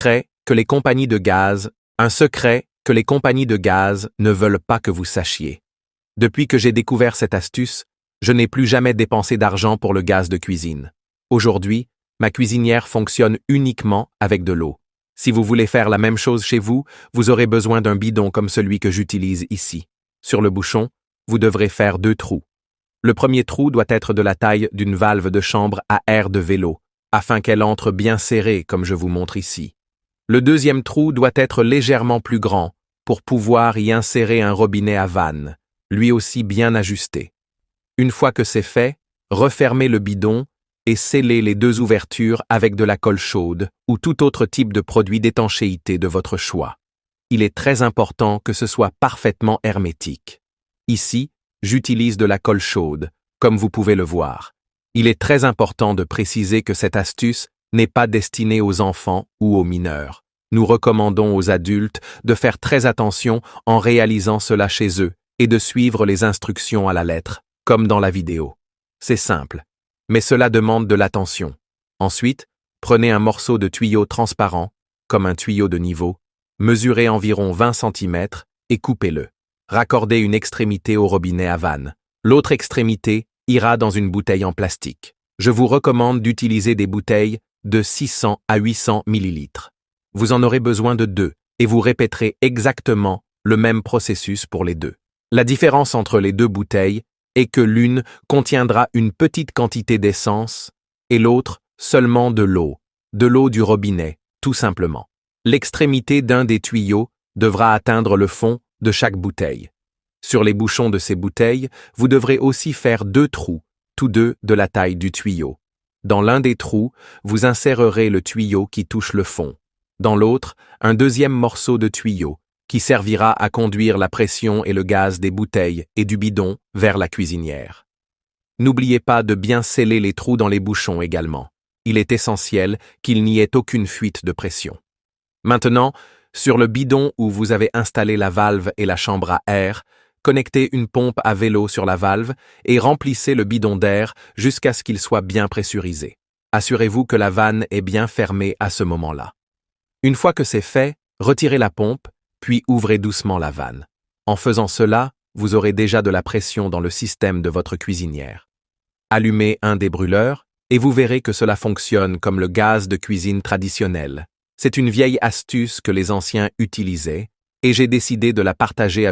que les compagnies de gaz, un secret que les compagnies de gaz ne veulent pas que vous sachiez. Depuis que j'ai découvert cette astuce, je n'ai plus jamais dépensé d'argent pour le gaz de cuisine. Aujourd'hui, ma cuisinière fonctionne uniquement avec de l'eau. Si vous voulez faire la même chose chez vous, vous aurez besoin d'un bidon comme celui que j'utilise ici. Sur le bouchon, vous devrez faire 2 trous. Le premier trou doit être de la taille d'une valve de chambre à air de vélo, afin qu'elle entre bien serrée comme je vous montre ici. Le deuxième trou doit être légèrement plus grand pour pouvoir y insérer un robinet à vanne, lui aussi bien ajusté. Une fois que c'est fait, refermez le bidon et scellez les 2 ouvertures avec de la colle chaude ou tout autre type de produit d'étanchéité de votre choix. Il est très important que ce soit parfaitement hermétique. Ici, j'utilise de la colle chaude, comme vous pouvez le voir. Il est très important de préciser que cette astuce n'est pas destinée aux enfants ou aux mineurs. Nous recommandons aux adultes de faire très attention en réalisant cela chez eux et de suivre les instructions à la lettre, comme dans la vidéo. C'est simple, mais cela demande de l'attention. Ensuite, prenez un morceau de tuyau transparent, comme un tuyau de niveau, mesurez environ 20 cm et coupez-le. Raccordez une extrémité au robinet à vanne. L'autre extrémité ira dans une bouteille en plastique. Je vous recommande d'utiliser des bouteilles de 600 à 800 ml. Vous en aurez besoin de 2 et vous répéterez exactement le même processus pour les 2. La différence entre les 2 bouteilles est que l'une contiendra une petite quantité d'essence et l'autre seulement de l'eau du robinet, tout simplement. L'extrémité d'un des tuyaux devra atteindre le fond de chaque bouteille. Sur les bouchons de ces bouteilles, vous devrez aussi faire 2 trous, tous 2 de la taille du tuyau. Dans l'un des trous, vous insérerez le tuyau qui touche le fond. Dans l'autre, un deuxième morceau de tuyau, qui servira à conduire la pression et le gaz des bouteilles et du bidon vers la cuisinière. N'oubliez pas de bien sceller les trous dans les bouchons également. Il est essentiel qu'il n'y ait aucune fuite de pression. Maintenant, sur le bidon où vous avez installé la valve et la chambre à air, connectez une pompe à vélo sur la valve et remplissez le bidon d'air jusqu'à ce qu'il soit bien pressurisé. Assurez-vous que la vanne est bien fermée à ce moment-là. Une fois que c'est fait, retirez la pompe, puis ouvrez doucement la vanne. En faisant cela, vous aurez déjà de la pression dans le système de votre cuisinière. Allumez un des brûleurs et vous verrez que cela fonctionne comme le gaz de cuisine traditionnel. C'est une vieille astuce que les anciens utilisaient et j'ai décidé de la partager avec